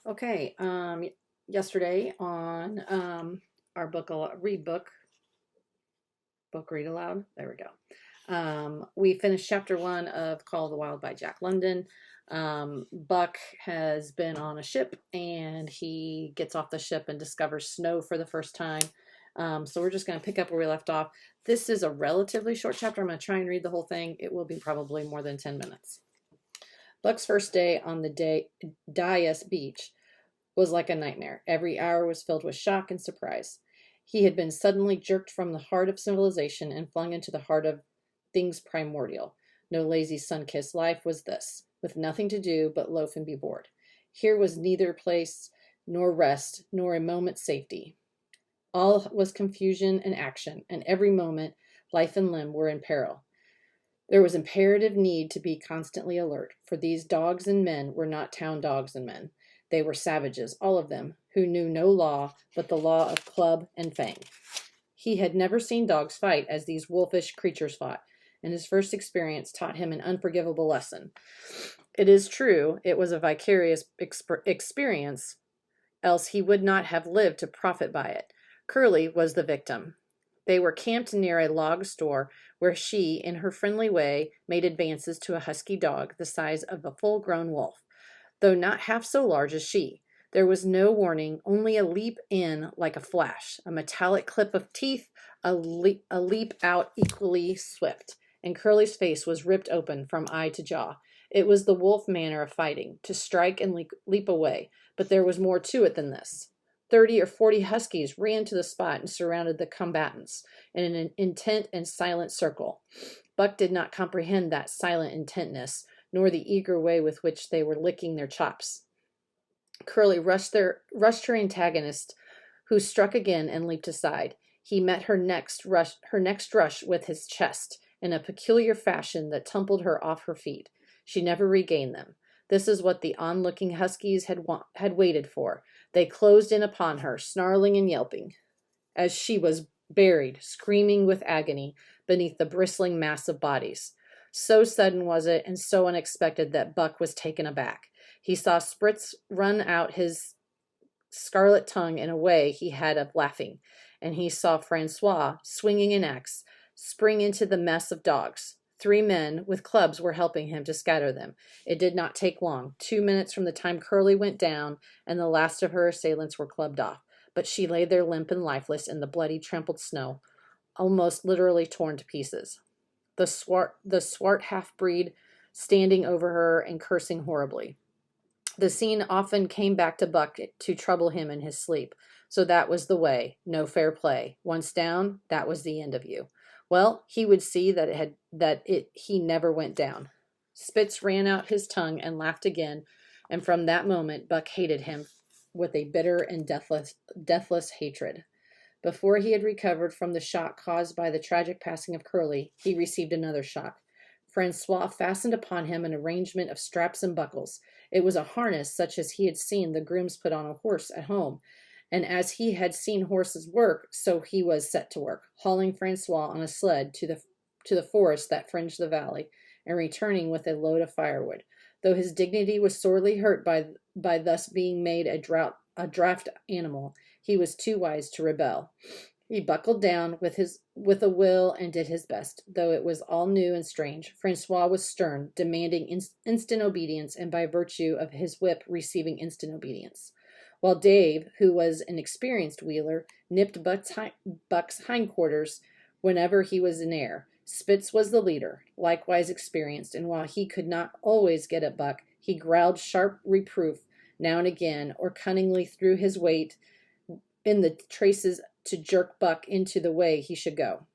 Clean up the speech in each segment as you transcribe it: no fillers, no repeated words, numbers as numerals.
Okay, yesterday on our book read aloud. There we go. We finished chapter one of Call of the Wild by Jack London. Buck has been on a ship and he gets off the ship and discovers snow for the first time. So we're just going to pick up where we left off. This is a relatively short chapter. I'm going to try and read the whole thing. It will be probably more than 10 minutes. Buck's first day on the Dias beach was like a nightmare. Every hour was filled with shock and surprise. He had been suddenly jerked from the heart of civilization and flung into the heart of things primordial. No lazy sun-kissed life was this, with nothing to do but loaf and be bored. Here was neither place nor rest nor a moment's safety. All was confusion and action, and every moment life and limb were in peril. There was imperative need to be constantly alert, for these dogs and men were not town dogs and men. They were savages, all of them, who knew no law but the law of club and fang. He had never seen dogs fight as these wolfish creatures fought, and his first experience taught him an unforgivable lesson. It is true, it was a vicarious experience, else he would not have lived to profit by it. Curly was the victim. They were camped near a log store where she, in her friendly way, made advances to a husky dog the size of a full-grown wolf, though not half so large as she. There was no warning, only a leap in like a flash, a metallic clip of teeth, a leap out equally swift, and Curly's face was ripped open from eye to jaw. It was the wolf manner of fighting, to strike and leap away, but there was more to it than this. 30 or 40 huskies ran to the spot and surrounded the combatants in an intent and silent circle. Buck did not comprehend that silent intentness, nor the eager way with which they were licking their chops. Curly rushed her antagonist, who struck again and leaped aside. He met her next rush with his chest in a peculiar fashion that tumbled her off her feet. She never regained them. This is what the onlooking huskies had waited for. They closed in upon her, snarling and yelping, as she was buried, screaming with agony, beneath the bristling mass of bodies. So sudden was it, and so unexpected, that Buck was taken aback. He saw Spritz run out his scarlet tongue in a way he had of laughing, and he saw Francois, swinging an axe, spring into the mess of dogs. 3 men with clubs were helping him to scatter them. It did not take long, 2 minutes from the time Curly went down, and the last of her assailants were clubbed off. But she lay there limp and lifeless in the bloody, trampled snow, almost literally torn to pieces. The swart half-breed standing over her and cursing horribly. The scene often came back to Buck to trouble him in his sleep. So that was the way. No fair play. Once down, that was the end of you. Well, he would see he never went down. Spitz ran out his tongue and laughed again, and from that moment Buck hated him with a bitter and deathless hatred. Before he had recovered from the shock caused by the tragic passing of Curly, he received another shock. Francois fastened upon him an arrangement of straps and buckles. It was a harness such as he had seen the grooms put on a horse at home, and as he had seen horses work, so he was set to work, hauling Francois on a sled to the forest that fringed the valley, and returning with a load of firewood. Though his dignity was sorely hurt by thus being made a draft animal, he was too wise to rebel. He buckled down with a will and did his best, though it was all new and strange. Francois was stern, demanding instant obedience, and by virtue of his whip receiving instant obedience. While Dave, who was an experienced wheeler, nipped Buck's hindquarters whenever he was in air. Spitz was the leader, likewise experienced, and while he could not always get at Buck, he growled sharp reproof now and again, or cunningly threw his weight in the traces to jerk Buck into the way he should go.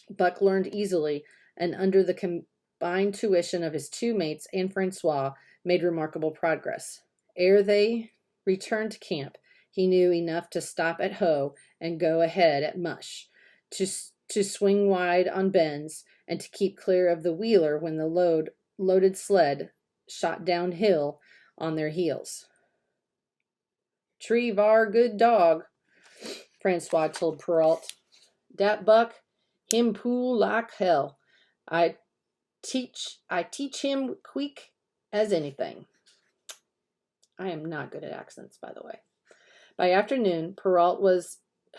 Buck learned easily, and under the combined tuition of his 2 mates and Francois, made remarkable progress. Ere they returned to camp, he knew enough to stop at hoe and go ahead at mush, to swing wide on bends, and to keep clear of the wheeler when the loaded sled shot downhill on their heels. "Tree var good dog," Francois told Perrault. "Dat Buck, him pull like hell. I teach him quick as anything." I am not good at accents, by the way. By afternoon, Perrault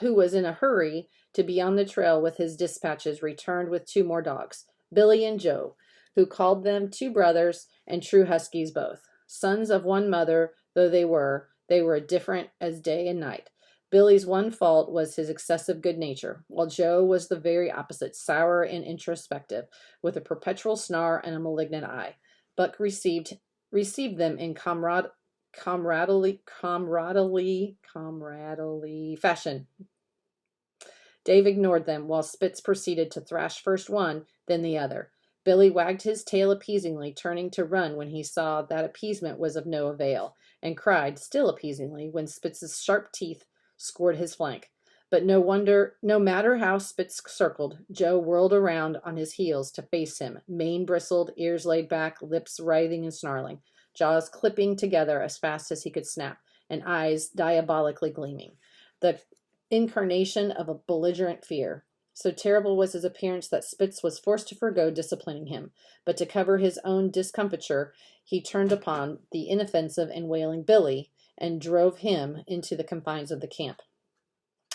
who was in a hurry to be on the trail with his dispatches, returned with 2 more dogs, Billy and Joe, who called them 2 brothers and true huskies both. Sons of one mother though they were different as day and night. Billy's one fault was his excessive good nature, while Joe was the very opposite, sour and introspective, with a perpetual snarl and a malignant eye. Buck received them in camaraderie fashion. Dave ignored them, while Spitz proceeded to thrash first one, then the other. Billy wagged his tail appeasingly, turning to run when he saw that appeasement was of no avail, and cried, still appeasingly, when Spitz's sharp teeth scored his flank. But no matter how Spitz circled, Joe whirled around on his heels to face him, mane bristled, ears laid back, lips writhing and snarling, jaws clipping together as fast as he could snap, and eyes diabolically gleaming. The incarnation of a belligerent fear. So terrible was his appearance that Spitz was forced to forego disciplining him, but to cover his own discomfiture, he turned upon the inoffensive and wailing Billy and drove him into the confines of the camp.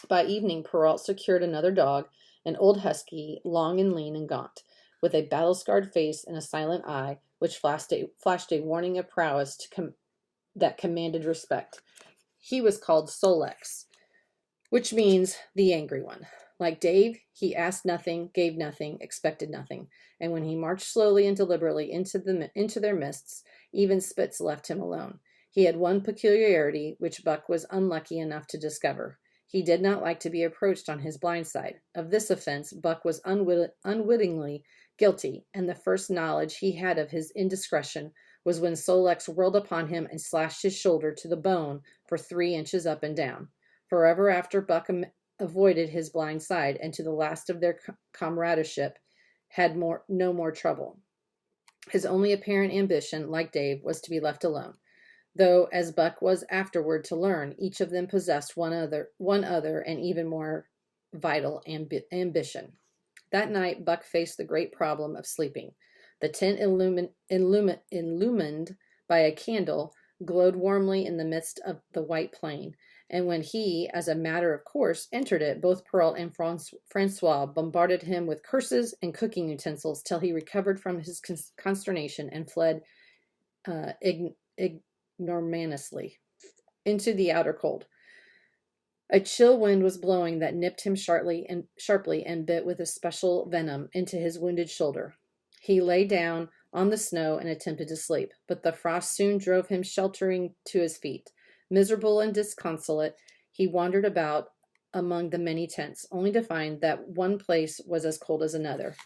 By evening, Perrault secured another dog, an old husky, long and lean and gaunt, with a battle-scarred face and a silent eye, which flashed a warning of prowess that commanded respect. He was called Sol-leks, which means the angry one. Like Dave, he asked nothing, gave nothing, expected nothing, and when he marched slowly and deliberately into their midst, even Spitz left him alone. He had one peculiarity which Buck was unlucky enough to discover. He did not like to be approached on his blind side. Of this offense, Buck was unwittingly guilty, and the first knowledge he had of his indiscretion was when Sol-leks whirled upon him and slashed his shoulder to the bone for 3 inches up and down. Forever after, Buck avoided his blind side, and to the last of their comradeship had no more trouble. His only apparent ambition, like Dave, was to be left alone, though, as Buck was afterward to learn, each of them possessed one other and even more vital ambition. That night, Buck faced the great problem of sleeping. The tent, illumined by a candle, glowed warmly in the midst of the white plain, and when he, as a matter of course, entered it, both Perrault and Francois bombarded him with curses and cooking utensils till he recovered from his consternation and fled ignominiously into the outer cold. A chill wind was blowing that nipped him sharply and bit with especial venom into his wounded shoulder. He lay down on the snow and attempted to sleep, but the frost soon drove him sheltering to his feet. Miserable and disconsolate, he wandered about among the many tents, only to find that one place was as cold as another.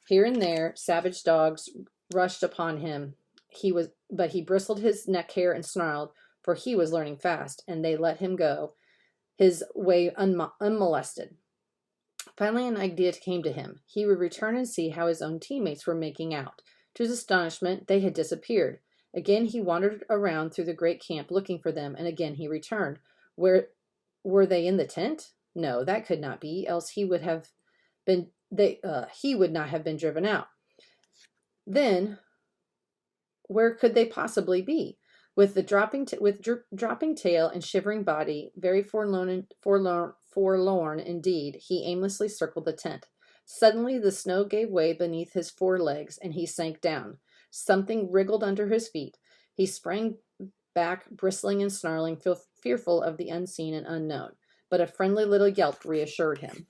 Here and there, savage dogs rushed upon him. But he bristled his neck hair and snarled, for he was learning fast, and they let him go his way unmolested. Finally, an idea came to him. He would return and see how his own teammates were making out. To his astonishment, they had disappeared. Again he wandered around through the great camp looking for them, and again he returned. Were they in the tent? No, that could not be, else he would not have been driven out. Then where could they possibly be? With dropping tail and shivering body, very forlorn indeed, he aimlessly circled the tent. Suddenly the snow gave way beneath his forelegs, and he sank down. Something wriggled under his feet. He sprang back, bristling and snarling, fearful of the unseen and unknown. But a friendly little yelp reassured him,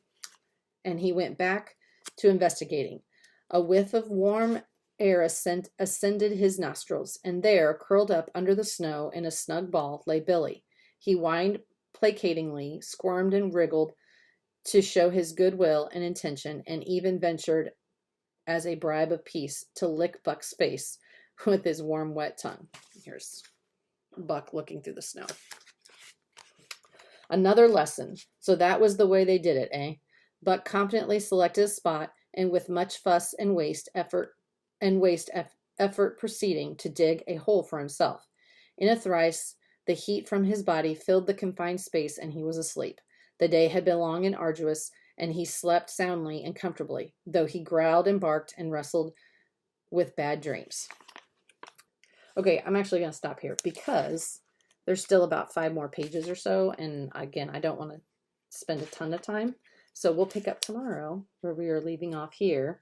and he went back to investigating. A whiff of warm air ascended his nostrils, and there, curled up under the snow in a snug ball, lay Billy. He whined placatingly, squirmed and wriggled to show his goodwill and intention, and even ventured, as a bribe of peace, to lick Buck's face with his warm, wet tongue. Here's Buck looking through the snow. Another lesson. So that was the way they did it, eh? Buck competently selected a spot, and with much fuss and waste effort proceeding to dig a hole for himself. In a thrice, the heat from his body filled the confined space, and he was asleep. The day had been long and arduous, and he slept soundly and comfortably, though he growled and barked and wrestled with bad dreams. Okay, I'm actually going to stop here because There's still about 5 more pages or so, and again, I don't want to spend a ton of time. So we'll pick up tomorrow where we are leaving off here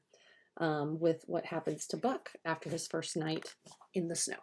with what happens to Buck after his first night in the snow.